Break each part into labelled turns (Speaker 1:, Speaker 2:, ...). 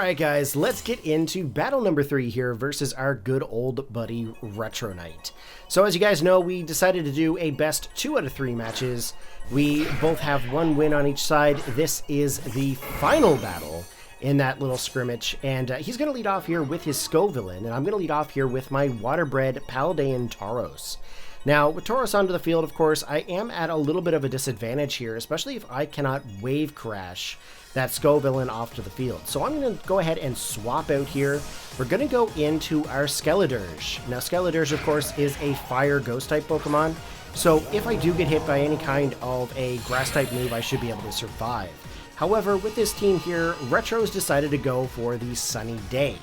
Speaker 1: Alright guys, let's get into battle number 3 here versus our good old buddy Retronyte. So as you guys know, we decided to do a best 2 out of 3 matches. We both have 1 win on each side. This is the final battle in that little scrimmage, and he's going to lead off here with his Scovillain, and I'm going to lead off here with my water-bred Paldean Tauros. Now, with Tauros onto the field, of course, I am at a little bit of a disadvantage here, especially if I cannot wave crash that Scovillain off to the field. So I'm going to go ahead and swap out here. We're going to go into our Skeledirge. Now, Skeledirge, of course, is a fire ghost type Pokemon, so if I do get hit by any kind of a grass type move, I should be able to survive. However, with this team here, Retro's decided to go for the Sunny Day.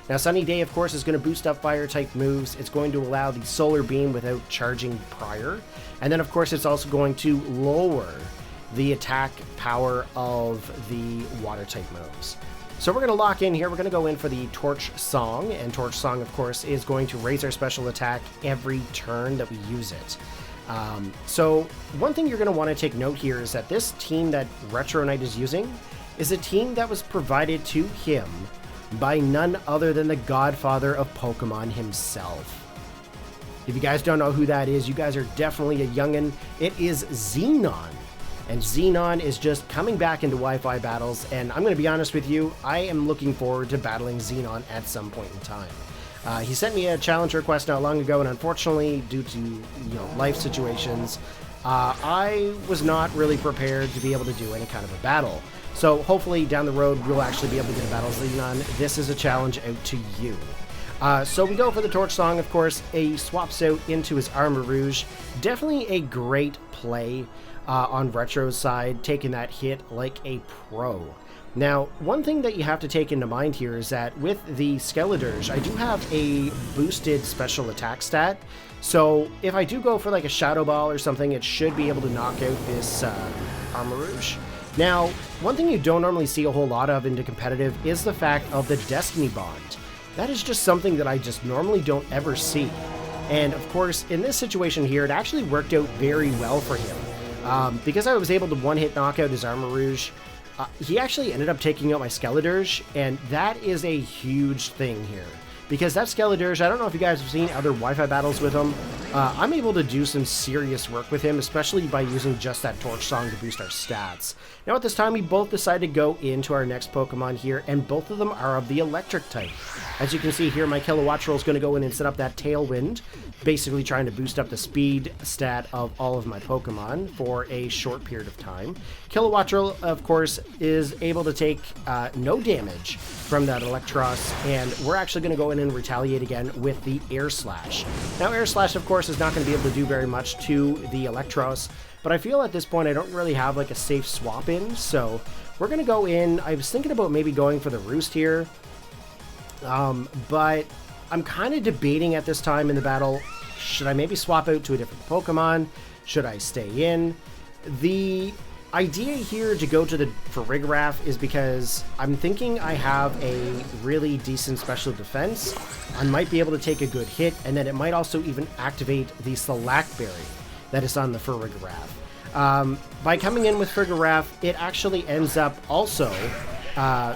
Speaker 1: Now, Sunny Day, of course, is going to boost up fire-type moves. It's going to allow the Solar Beam without charging prior. And then, of course, it's also going to lower the attack power of the Water-type moves. So we're going to lock in here. We're going to go in for the Torch Song. And Torch Song, of course, is going to raise our special attack every turn that we use it. So one thing you're going to want to take note here is that this team that Retronyte is using is a team that was provided to him by none other than the godfather of Pokemon himself. If you guys don't know who that is, you guys are definitely a youngin'. It is Xenon. And Xenon is just coming back into Wi-Fi battles, and I'm going to be honest with you, I am looking forward to battling Xenon at some point in time. He sent me a challenge request not long ago, and unfortunately, due to life situations, I was not really prepared to be able to do any kind of a battle. So hopefully down the road, we'll actually be able to get a battle Xenon. This is a challenge out to you. So we go for the Torch Song, of course. He swaps out into his Armor Rouge. Definitely a great play on Retro's side, taking that hit like a pro. Now, one thing that you have to take into mind here is that with the Skeledirge, I do have a boosted special attack stat. So if I do go for like a Shadow Ball or something, it should be able to knock out this Armor Rouge. Now, one thing you don't normally see a whole lot of into competitive is the fact of the Destiny Bond. That is just something that I just normally don't ever see. And of course, in this situation here, it actually worked out very well for him. Because I was able to one-hit knock out his Armor Rouge, he actually ended up taking out my Skeledirge, and that is a huge thing here. Because that Skeledirge, I don't know if you guys have seen other Wi-Fi battles with him, I'm able to do some serious work with him, especially by using just that Torch Song to boost our stats. Now at this time, we both decided to go into our next Pokemon here, and both of them are of the Electric type. As you can see here, my Kilowattrel is going to go in and set up that Tailwind, basically trying to boost up the speed stat of all of my Pokemon for a short period of time. Kilowattrel, of course, is able to take no damage from that Electros, and we're actually going to go in and retaliate again with the Air Slash. Now, Air Slash, of course, is not going to be able to do very much to the Electros, but I feel at this point I don't really have like a safe swap in, so we're going to go in. I was thinking about maybe going for the Roost here, but I'm kind of debating at this time in the battle, should I maybe swap out to a different Pokemon? Should I stay in? The idea here to go to the Farigiraf is because I'm thinking I have a really decent special defense. I might be able to take a good hit, and then it might also even activate the Slackberry that is on the Farigiraf. By coming in with Farigiraf, it actually ends up also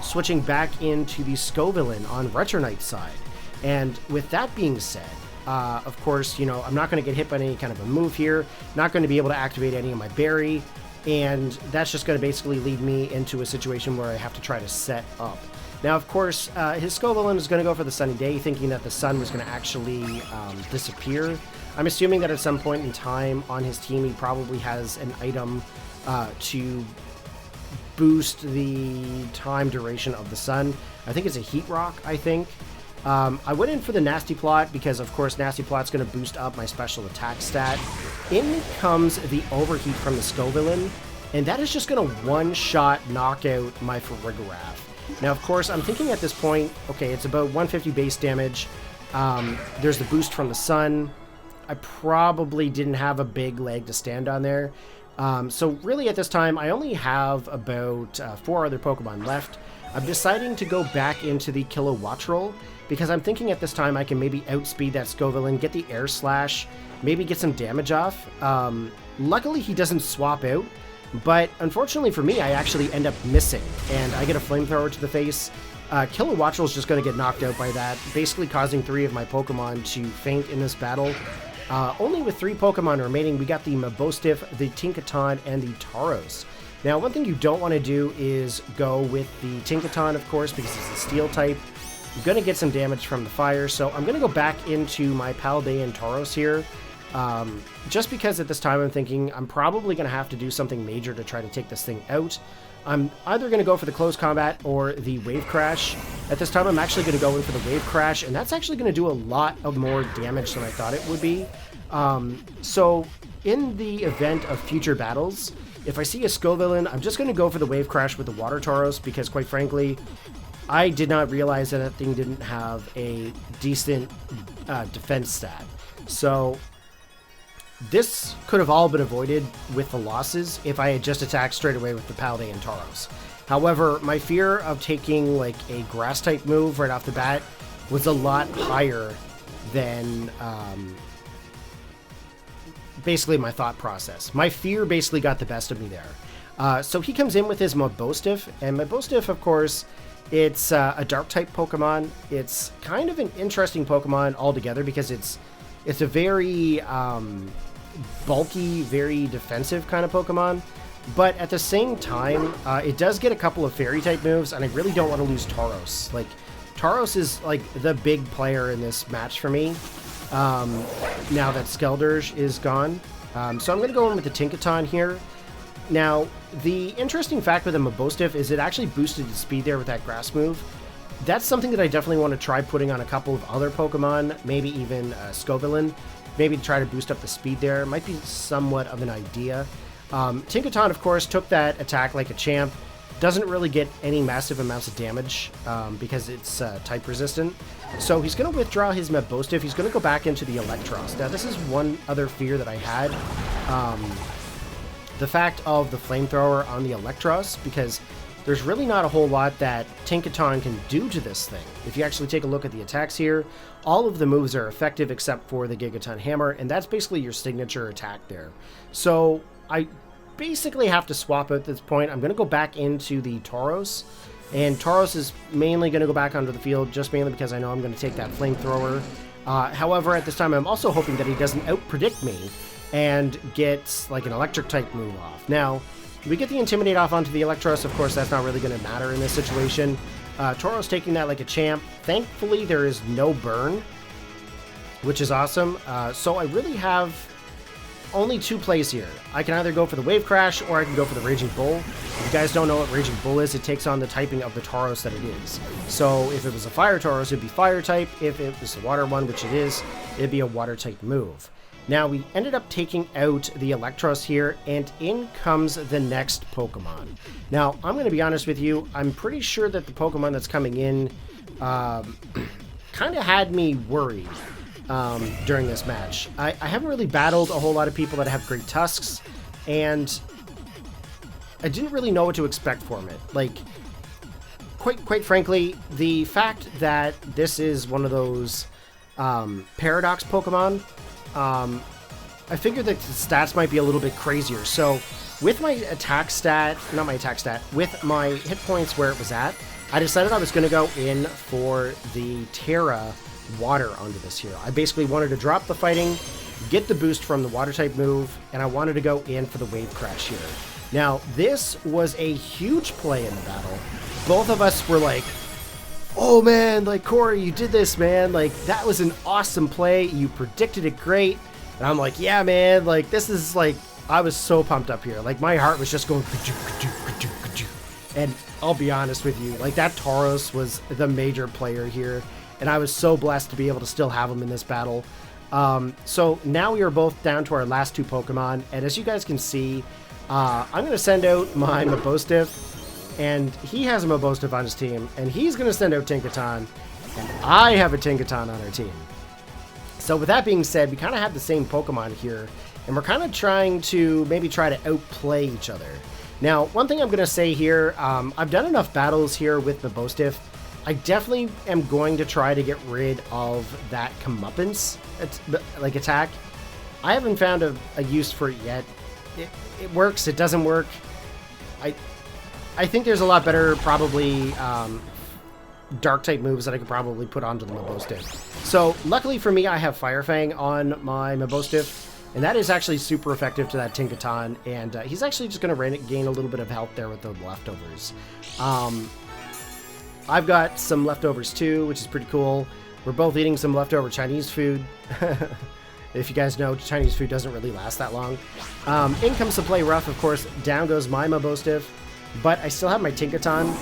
Speaker 1: switching back into the Scovillain on Retronyte's side. And with that being said, of course, I'm not going to get hit by any kind of a move here, not going to be able to activate any of my berry, and that's just going to basically lead me into a situation where I have to try to set up. Now, of course, his Scovillain is going to go for the Sunny Day, thinking that the sun was going to actually disappear. I'm assuming that at some point in time on his team, he probably has an item to boost the time duration of the sun. I think it's a Heat Rock, I think. I went in for the Nasty Plot because, of course, Nasty Plot's going to boost up my special attack stat. In comes the Overheat from the Scovillain, and that is just going to one-shot knock out my Farigiraf. Now, of course, I'm thinking at this point, okay, it's about 150 base damage. There's the boost from the sun. I probably didn't have a big leg to stand on there. So really at this time, I only have about 4 other Pokemon left. I'm deciding to go back into the Kilowattrel because I'm thinking at this time I can maybe outspeed that Scovillain, get the Air Slash, maybe get some damage off. Luckily, he doesn't swap out, but unfortunately for me, I actually end up missing, and I get a Flamethrower to the face, Kilowattrel is just going to get knocked out by that, basically causing 3 of my Pokemon to faint in this battle. Only with 3 Pokemon remaining, we got the Mabostiff, the Tinkaton, and the Tauros. Now, one thing you don't want to do is go with the Tinkaton, of course, because it's a Steel type. You're going to get some damage from the fire, so I'm going to go back into my Paldea and Tauros here. Just because at this time I'm thinking I'm probably going to have to do something major to try to take this thing out. I'm either going to go for the close combat or the wave crash. At this time I'm actually going to go in for the wave crash, and that's actually going to do a lot of more damage than I thought it would be. So in the event of future battles, if I see a Scovillain, I'm just going to go for the wave crash with the Water Tauros, because quite frankly, I did not realize that thing didn't have a decent defense stat. So this could have all been avoided with the losses if I had just attacked straight away with the Paldea and Tauros. However, my fear of taking like a grass type move right off the bat was a lot higher than basically my thought process. My fear basically got the best of me there. So he comes in with his Mabostiff, and Mabostiff, of course, it's a dark type Pokemon. It's kind of an interesting Pokemon altogether because it's a very bulky, very defensive kind of Pokemon. But at the same time, it does get a couple of fairy type moves, and I really don't want to lose Tauros. Like, Tauros is like the big player in this match for me. Now that Skeldurge is gone. So I'm going to go in with the Tinkaton here. Now, the interesting fact with the Mabostiff is it actually boosted its speed there with that grass move. That's something that I definitely want to try putting on a couple of other Pokemon, maybe even Scovillain. Maybe to try to boost up the speed there. Might be somewhat of an idea. Tinkaton, of course, took that attack like a champ. Doesn't really get any massive amounts of damage because it's type resistant. So he's going to withdraw his Mabostiff. He's going to go back into the Electros. Now, this is one other fear that I had. The fact of the flamethrower on the Electros, because there's really not a whole lot that Tinkaton can do to this thing. If you actually take a look at the attacks here, all of the moves are effective except for the Gigaton Hammer, and that's basically your signature attack there. So I basically have to swap at this point. I'm going to go back into the Tauros, and Tauros is mainly going to go back onto the field just mainly because I know I'm going to take that flamethrower. However, at this time, I'm also hoping that he doesn't out-predict me and get like an electric type move off. Now, we get the Intimidate off onto the Electros. Of course, that's not really going to matter in this situation. Tauros taking that like a champ. Thankfully, there is no burn, which is awesome. So I really have only 2 plays here. I can either go for the Wave Crash or I can go for the Raging Bull. If you guys don't know what Raging Bull is, it takes on the typing of the Tauros that it is. So if it was a Fire Tauros, it'd be Fire type. If it was a Water one, which it is, it'd be a Water type move. Now, we ended up taking out the Electros here, and in comes the next Pokemon. Now, I'm going to be honest with you, I'm pretty sure that the Pokemon that's coming in kind of had me worried during this match. I haven't really battled a whole lot of people that have great tusks, and I didn't really know what to expect from it. Like, quite frankly, the fact that this is one of those Paradox Pokemon, I figured that the stats might be a little bit crazier. So with my attack stat, not my attack stat, with my hit points where it was at, I decided I was going to go in for the Terra Water onto this here. I basically wanted to drop the fighting, get the boost from the Water type move, and I wanted to go in for the Wave Crash here. Now, this was a huge play in the battle. Both of us were like, oh man, like, Corey, you did this, man. Like, that was an awesome play. You predicted it great. And I'm like, yeah, man, like, this is like, I was so pumped up here. Like, my heart was just going, and I'll be honest with you, like, that Tauros was the major player here. And I was so blessed to be able to still have him in this battle. So now we are both down to our last 2 Pokemon. And as you guys can see, I'm going to send out my Mabostiff. And he has a Mabostiff on his team, and he's going to send out Tinkaton, and I have a Tinkaton on our team. So with that being said, we kind of have the same Pokemon here, and we're kind of trying to maybe try to outplay each other. Now, one thing I'm going to say here, I've done enough battles here with Mabostiff. I definitely am going to try to get rid of that comeuppance like attack. I haven't found a use for it yet. It works, it doesn't work. I think there's a lot better, probably, dark type moves that I could probably put onto the Mabostiff. So luckily for me, I have Fire Fang on my Mabostiff, and that is actually super effective to that Tinkaton, and he's actually just going to gain a little bit of health there with the leftovers. I've got some leftovers too, which is pretty cool. We're both eating some leftover Chinese food. If you guys know, Chinese food doesn't really last that long. In comes to play rough, of course. Down goes my Mabostiff, but I still have my Tinkaton.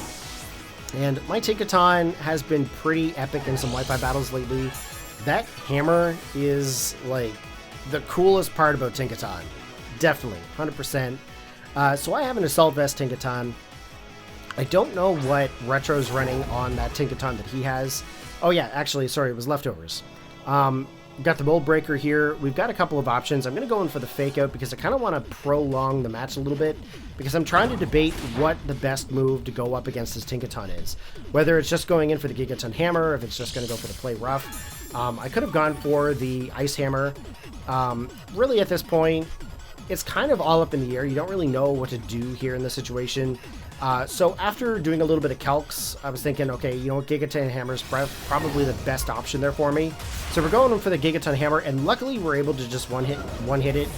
Speaker 1: And my Tinkaton has been pretty epic in some Wi-Fi battles lately. That hammer is, like, the coolest part about Tinkaton. Definitely, 100%. So I have an Assault Vest Tinkaton. I don't know what Retro's running on that Tinkaton that he has. Oh yeah, actually, sorry, it was leftovers. Got the Mold Breaker here. We've got a couple of options. I'm going to go in for the Fake Out because I kind of want to prolong the match a little bit, because I'm trying to debate what the best move to go up against this Tinkaton is. Whether it's just going in for the Gigaton Hammer, if it's just going to go for the Play Rough. I could have gone for the Ice Hammer. Really at this point, it's kind of all up in the air. You don't really know what to do here in this situation. So after doing a little bit of calcs, I was thinking, okay, you know what, Gigaton Hammer is probably the best option there for me. So we're going for the Gigaton Hammer, and luckily we're able to just one hit it,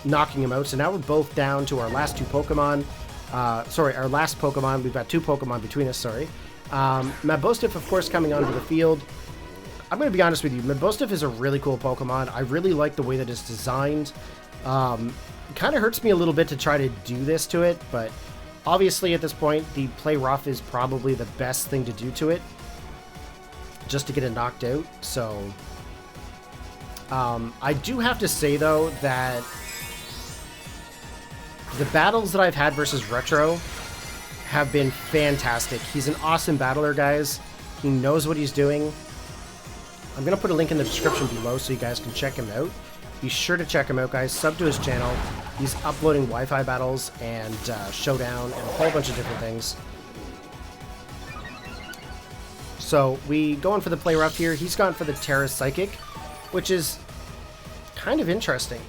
Speaker 1: knocking him out. So now we're both down to our last two Pokemon. Sorry, our last Pokemon. We've got two Pokemon between us, sorry. Mabostiff, of course, coming onto the field. I'm going to be honest with you, Mabostiff is a really cool Pokemon. I really like the way that it's designed. It kind of hurts me a little bit to try to do this to it, but obviously at this point, the Play Rough is probably the best thing to do to it, just to get it knocked out. So, I do have to say, though, that the battles that I've had versus Retro have been fantastic. He's an awesome battler, guys. He knows what he's doing. I'm going to put a link in the description below so you guys can check him out. Be sure to check him out, guys. Sub to his channel. He's uploading Wi-Fi battles and Showdown and a whole bunch of different things. So we going for the Play Rough here. He's gone for the Terra Psychic, which is kind of interesting.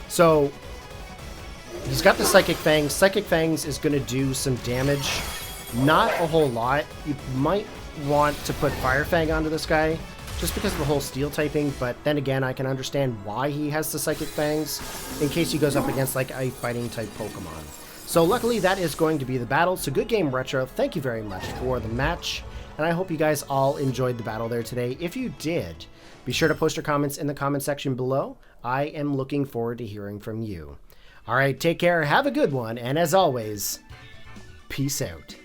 Speaker 1: So he's got the Psychic Fangs. Psychic Fangs is going to do some damage. Not a whole lot. You might want to put Fire Fang onto this guy just because of the whole steel typing, but then again, I can understand why he has the Psychic Fangs in case he goes up against like a fighting type Pokemon. So luckily that is going to be the battle. So good game, Retro. Thank you very much for the match, and I hope you guys all enjoyed the battle there today. If you did, be sure to post your comments in the comment section below. I am looking forward to hearing from you. All right, take care, have a good one, and as always, peace out.